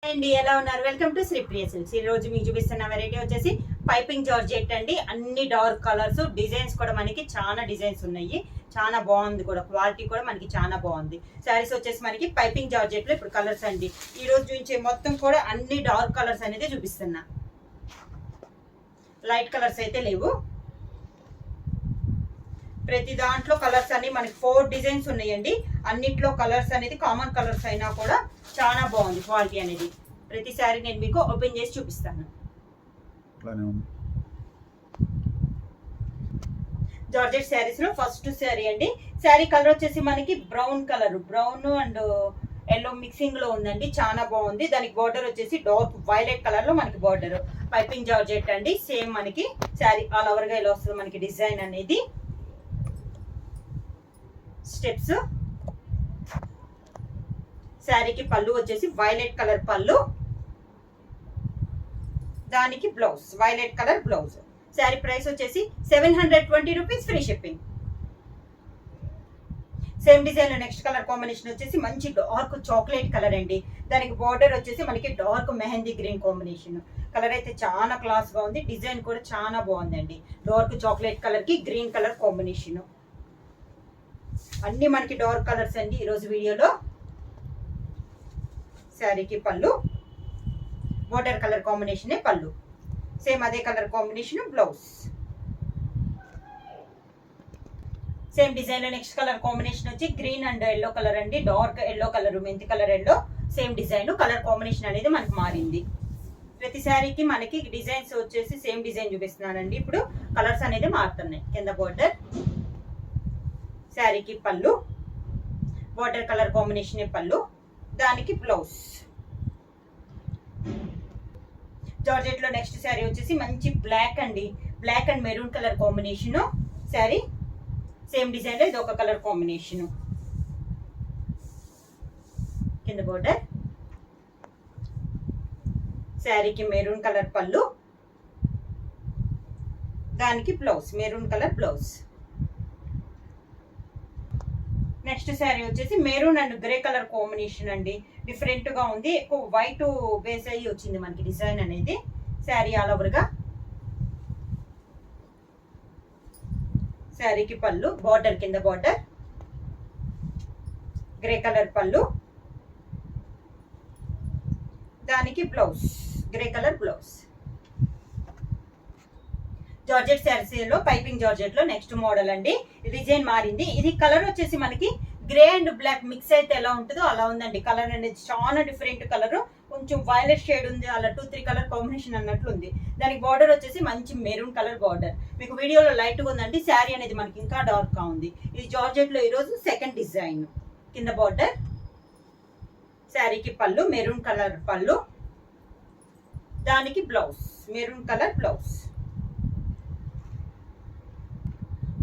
అండి ఎలా ఉన్నారు? Welcome to Sri Priya silks. ఈ రోజు మీకు చూపిస్తున్న వెరైటీ వచ్చేసి పైపింగ్ జార్జెట్ అండి. అన్ని డార్క్ కలర్స్, డిజైన్స్ కూడా మనకి చాలా డిజైన్స్ ఉన్నాయి. చాలా బాగుంది కూడా, క్వాలిటీ కూడా మనకి చాలా బాగుంది. శారీస్ వచ్చేసి మనకి పైపింగ్ జార్జెట్ లో ఇప్పుడు కలర్స్ అండి. ఈ రోజు చూపించే మొత్తం కూడా అన్ని డార్క్ కలర్స్ అనేది చూపిస్తున్నా. లైట్ కలర్స్ అయితే లేవు. ప్రతి దాంట్లో కలర్స్ అన్ని మనకి 4 డిజైన్స్ ఉన్నాయండి. అన్నిట్లో కలర్స్ అనేది కామన్ కలర్స్ అయినా కూడా చాలా బాగుంది క్వాలిటీ అనేది. ప్రతి సారీ నేను మీకు ఓపెన్ చేసి చూపిస్తాను. జార్జెట్ శారీస్ లో ఫస్ట్ శారీ అండి. శారీ కలర్ వచ్చేసి మనకి brown colour, brown and yellow mixing లో ఉందండి. చాలా బాగుంది. దానికి బార్డర్ వచ్చేసి డార్క్ వైలెట్ కలర్ లో మనకి బార్డర్. పైపింగ్ జార్జెట్ అండి. సేమ్ మనకి శారీ ఆల్ ఓవర్ గా ఇలా వస్తుంది మనకి డిజైన్ అనేది. స్టెప్స్, శారీకి పళ్ళు వచ్చేసి వైలెట్ కలర్ పళ్ళు, దానికి blouse violet colour blouse. Sari price వచ్చేసి 720 rupees, free shipping. Same design లో నెక్స్ట్ కలర్ కాంబినేషన్ వచ్చేసి మంచి డార్క్ చాక్లెట్ కలర్ అండి. దానికి బార్డర్ వచ్చేసి మనకి dark mehndi green combination. Colour అయితే చాలా క్లాస్ గా ఉంది. డిజైన్ కూడా చాలా బాగుందండి. డార్క్ చాక్లెట్ కలర్ కి గ్రీన్ కలర్ కాంబినేషన్. అన్ని మనకి డార్క్ కలర్స్ అండి ఈరోజు వీడియోలో. శారీకి పళ్ళు బోర్డర్ కలర్ కాంబినేషన్ పళ్ళు, సేమ్ అదే colour combination blouse. Same design లో నెక్స్ట్ కలర్ కాంబినేషన్ వచ్చి గ్రీన్ అండ్ ఎల్లో కలర్ అండి. డార్క్ ఎల్లో కలర్, మెంతి colour yellow. Same design colour combination అనేది మనకి మారింది. ప్రతి శారీకి మనకి డిజైన్స్ వచ్చేసి సేమ్ డిజైన్ చూపిస్తున్నానండి. ఇప్పుడు కలర్స్ అనేది మారుతున్నాయి. కింద బోర్డర్, శారీకి పళ్ళు బోర్డర్ కలర్ కాంబినేషన్ పళ్ళు, దానికి బ్లౌజ్. జార్జెట్ లో నెక్స్ట్ శారీ వచ్చేసి మంచి బ్లాక్ అండి. Black and maroon colour combination sari. Same design లో ఇది ఒక కలర్ కాంబినేషన్. కింద బోర్డర్, శారీకి మెరూన్ కలర్ పళ్ళు, దానికి blouse maroon colour blouse. Next sari వచ్చేసి maroon and grey colour combination అండి. డిఫరెంట్ గా ఉంది. ఎక్కువ వైట్ బేస్ అయ్యి వచ్చింది మనకి డిజైన్ అనేది. శారీ ఆల్ ఓవర్ గా. శారీకి పళ్ళు బార్డర్, కింద బార్డర్ గ్రే కలర్ పళ్ళు, దానికి blouse grey colour blouse. Georgette saris లో పైపింగ్ జార్జెట్ లో నెక్స్ట్ మోడల్ అండి. డిజైన్ మారింది. ఇది కలర్ వచ్చేసి మనకి గ్రే అండ్ బ్లాక్ మిక్స్ అయితే ఎలా ఉంటుందో అలా ఉందండి. కలర్ అనేది చాలా డిఫరెంట్ కలర్. కొంచెం వైలెట్ షేడ్ ఉంది, అలా 2-3 కలర్ కాంబినేషన్ అన్నట్లు ఉంది. దానికి బార్డర్ వచ్చేసి మంచి మెరూన్ కలర్ బార్డర్. మీకు వీడియోలో లైట్ గా ఉందండి. శారీ అనేది మనకి ఇంకా డార్క్ గా ఉంది. ఇది జార్జెట్ లో ఈరోజు సెకండ్ డిజైన్. కింద బార్డర్, శారీకి పళ్ళు మెరూన్ కలర్ పళ్ళు, దానికి blouse maroon colour blouse.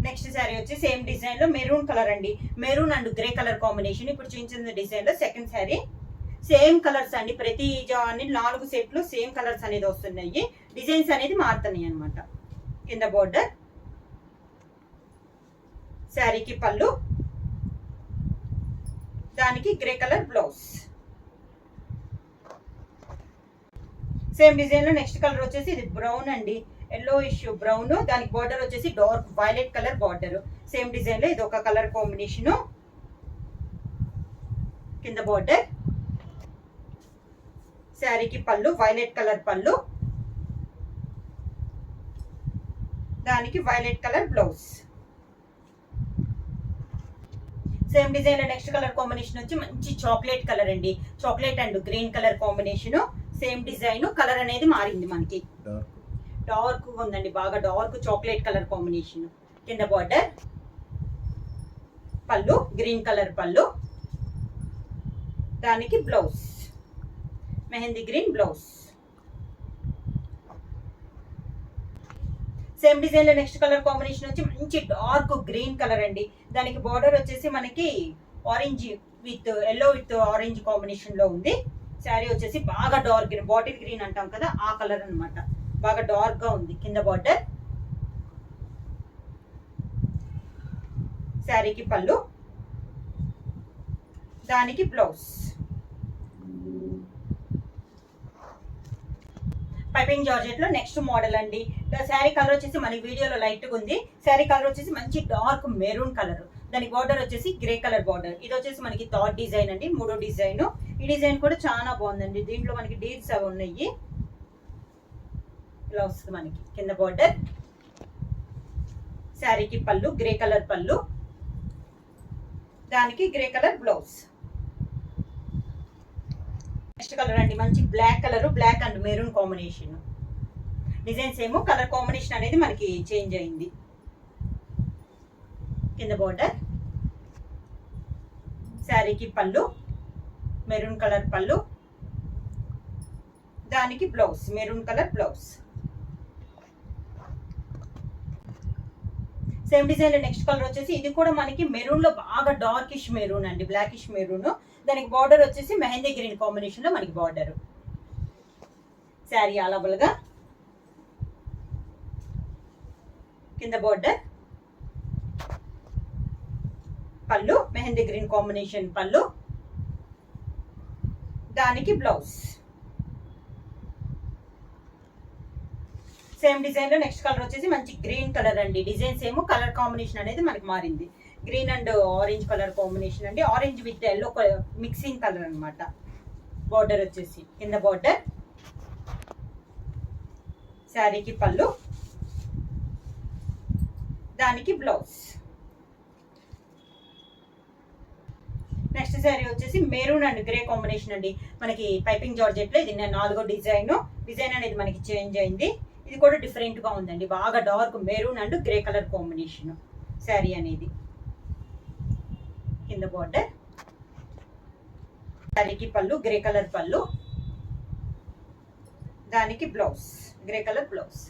Next sari వచ్చి సేమ్ డిజైన్ లో మెరూన్ కలర్ అండి. Maroon and grey colour combination. ఇప్పుడు చూపించిన డిజైన్ లో సెకండ్ శారీ. సేమ్ కలర్స్ అండి. ప్రతి 4 సెట్లు సేమ్ కలర్స్ అనేది వస్తున్నాయి. డిజైన్స్ అనేది మారుతున్నాయి అనమాట. కింద బోర్డర్, శారీకి పళ్ళు, దానికి grey colour blouse. Same design లో నెక్స్ట్ కలర్ వచ్చేసి ఇది బ్రౌన్ అండి. Yellow issue brown. దానికి బార్డర్ వచ్చేసి dark violet colour border. Same design లో ఇది ఒక కలర్ కాంబినేషన్. కింద బార్డర్, శారీకి పళ్ళు వైలెట్ కలర్ పళ్ళు, దానికి violet colour blouse. Same design లో నెక్స్ట్ కలర్ కాంబినేషన్ వచ్చి మంచి చాక్లెట్ కలర్ అండి. Chocolate and green colour combination. Same design. Colour అనేది మారింది మనకి. డార్క్ ఉందండి. బాగా డార్క్ చాక్లెట్ కలర్ కాంబినేషన్. కింద బార్డర్, పళ్ళు గ్రీన్ కలర్ పళ్ళు, దానికి blouse mehndi green blouse. Same design లో నెక్స్ట్ కలర్ కాంబినేషన్ వచ్చి మంచి డార్క్ గ్రీన్ కలర్ అండి. దానికి బార్డర్ వచ్చేసి మనకి orange with yellow with orange combination లో ఉంది. శారీ వచ్చేసి బాగా డార్క్ గ్రీన్, బాటిల్ గ్రీన్ అంటాం కదా ఆ కలర్ అనమాట. బాగా డార్క్ గా ఉంది. కింద బార్డర్, శారీకి పళ్ళు, దానికి బ్లౌజ్. పైపింగ్ జార్జెట్ లో నెక్స్ట్ మోడల్ అండి. శారీ కలర్ వచ్చేసి మనకి వీడియోలో లైట్ గా ఉంది. శారీ కలర్ వచ్చేసి మంచి డార్క్ మెరూన్ కలర్, దానికి బార్డర్ వచ్చేసి గ్రే కలర్ బార్డర్. ఇది వచ్చేసి మనకి థర్డ్ డిజైన్ అండి, మూడో డిజైన్. ఈ డిజైన్ కూడా చాలా బాగుందండి. దీంట్లో మనకి డీల్స్ అవి ఉన్నాయి. ఇలా వస్తుంది మనకి కింద బార్డర్. శారీకి పళ్ళు గ్రే కలర్ పళ్ళు, దానికి grey colour blouse. Next colour అండి మంచి black colour, black and maroon combination. Designs ఏమో కలర్ కాంబినేషన్ అనేది మనకి చేంజ్ అయింది. కింద బార్డర్, శారీకి పళ్ళు మెరూన్ కలర్ పళ్ళు, దానికి blouse maroon colour blouse. Same design లో నెక్స్ట్ కలర్ వచ్చేసి ఇది కూడా మనకి మెరూన్ లో బాగా డార్కిష్ మెరూన్ అండి, బ్లాకిష్ మెరూన్. దానికి బార్డర్ వచ్చేసి మెహందీ గ్రీన్ కాంబినేషన్ లో మనకి బార్డర్. శారీ ఆల్ గా కింద బార్డర్, పళ్ళు మెహందీ గ్రీన్ కాంబినేషన్ పళ్ళు, దానికి బ్లౌజ్. సేమ్ డిజైన్ లో నెక్స్ట్ కలర్ వచ్చేసి మంచి గ్రీన్ కలర్ అండి. డిజైన్స్ ఏమో కలర్ కాంబినేషన్ అనేది మనకి మారింది. Green and orange colour combination అండి, orange with yellow mixing colour అనమాట. బార్డర్ వచ్చేసి కింద బార్డర్, శారీకి పళ్ళు, దానికి బ్లౌజ్. నెక్స్ట్ శారీ వచ్చేసి మెరూన్ అండ్ గ్రే కాంబినేషన్ అండి. మనకి పైపింగ్ జార్జెట్ లో ఇది నాలుగో డిజైన్. డిజైన్ అనేది మనకి చేంజ్ అయింది. ఇది కూడా డిఫరెంట్ గా ఉందండి, బాగా dark maroon and grey colour combination sari అనేది. కింద బార్డర్, శారీకి పళ్ళు గ్రే కలర్ పళ్ళు, దానికి blouse grey colour blouse.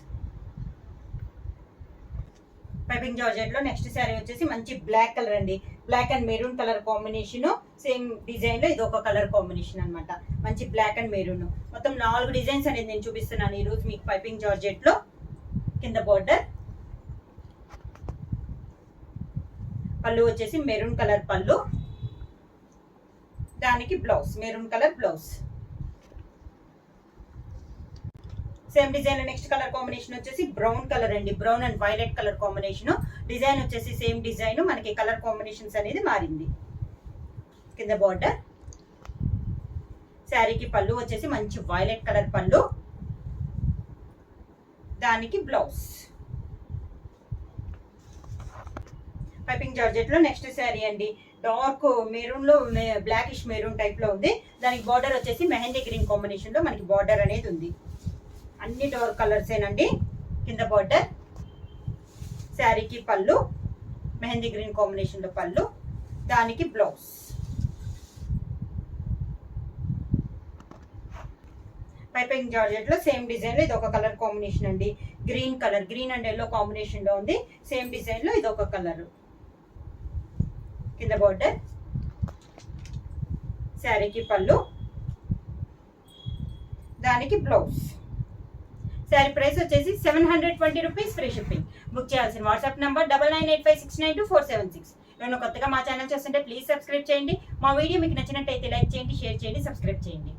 Piping georgette లో నెక్స్ట్ శారీ వచ్చేసి మంచి బ్లాక్ కలర్ అండి, black and maroon colour combination. Same design లో ఇది ఒక కలర్ కాంబినేషన్ అనమాట, మంచి బ్లాక్ అండ్ మెరూన్. మొత్తం 4 డిజైన్స్ అనేది నేను చూపిస్తున్నాను ఈ రోజు మీకు పైపింగ్ జార్జెట్ లో. కింద బార్డర్, పళ్ళు వచ్చేసి మెరూన్ కలర్ పళ్ళు, దానికి blouse maroon colour blouse. Same design లో నెక్స్ట్ కలర్ కాంబినేషన్ వచ్చేసి బ్రౌన్ కలర్ అండి, brown and violet colour combination. Design వచ్చేసి సేమ్ డిజైన్, మనకి కలర్ కాంబినేషన్స్ అనేది మారింది. కింద బార్డర్, శారీకి పళ్ళు వచ్చేసి మంచి వైలెట్ కలర్ పళ్ళు, దానికి బ్లౌజ్. పైపింగ్ జార్జెట్ లో నెక్స్ట్ శారీ అండి, డార్క్ మెరూన్ లో బ్లాకిష్ మెరూన్ టైప్ లో ఉంది. దానికి బార్డర్ వచ్చేసి మెహందీ గ్రీన్ కాంబినేషన్ లో మనకి బార్డర్ అనేది ఉంది. అన్ని డార్క్ కలర్స్ ఏనండి. కింద బార్డర్, శారీకి పళ్ళు మెహందీ గ్రీన్ కాంబినేషన్ లో పళ్ళు, దానికి బ్లౌజ్. పైపింగ్ జార్జెట్ లో సేమ్ డిజైన్ లో ఇది ఒక కలర్ కాంబినేషన్ అండి, green colour, green and yellow combination లో ఉంది. సేమ్ డిజైన్ లో ఇది ఒక కలర్. కింద బార్డర్, శారీకి పళ్ళు, దానికి బ్లౌజ్. శారీ ప్రైస్ వచ్చేసి 720 రూపీస్, ఫ్రీ షిప్పింగ్. బుక్ చేయాల్సిన వాట్సాప్ నంబర్ 9985692476. ఎవరైనా కొత్తగా మా ఛానల్ చూస్తుంటే ప్లీజ్ సబ్స్క్రైబ్ చేయండి. మా వీడియో మీకు నచ్చినట్టయితే లైక్ చేయండి, షేర్ చేయండి, సబ్స్క్రైబ్ చేయండి.